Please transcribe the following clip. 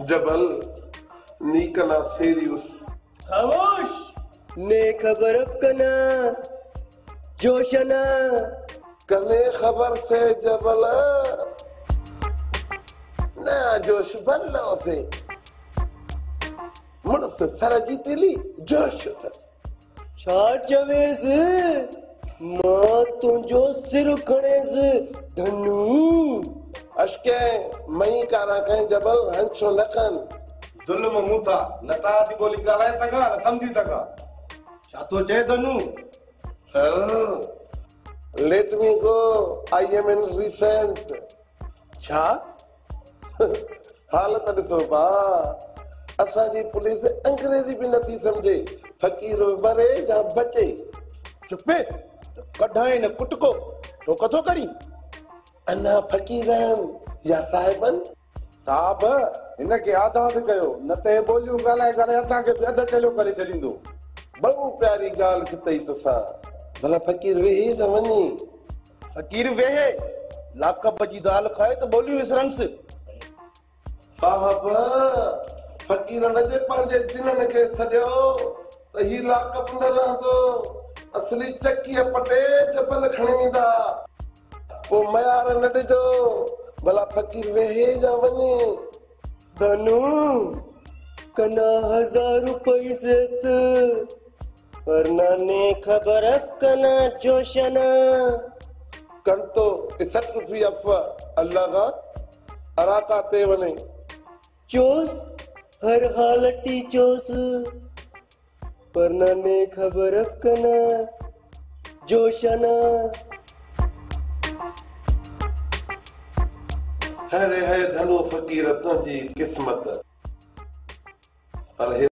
जबल नीकना serious खामोश ने खबर अफकना जोशना कने खबर से जबल नया जोश बल्लो से मुड़स सरजी तिली जोश थस छा चवेस मां तुंजो सिर खणेस धनु अशके मई कारा कहीं जबल हंसो लखन दुल्म मुथा नता दी बोली गालाए तगा न तमदी तगा चातो चे धनु sir let me go I am in recent छा हालत ॾिसो बा असांजी पुलिस अंग्रेजी भी नथी समझे फकीर मरे या बचे चुपे कढाई न कुटको तो कथो करी अन्ना फकीरन या साहिबन ताब इनके आदाद कयो न ते बोलियूं गालाए गालाए अता के अध चलो करे चलींदो बहु प्यारी गाल खतई तसा भला फकीर वेही न वनी फकीर वेहे लाकब जी दाल खाए तो बोली विसरंस साहब फकीरन जे पंहिंजे जिनन खे सॼो त ही लाकब न रहंदो असली चकीअ पटे जबल खणी वेंदा पोइ मयार न ॾिजो भला फकीर वेहे या वञे धनु कना 1000 रुपए से वरना ने खबर अफकना जोशना कंतो इसट रुपया अफ़ अल्लाह का अराका ते वने चोस हर हालटी चोस वरना ने खबर अफकना जोशना हरे है धनु फकीर तुंहिंजी किस्मत पर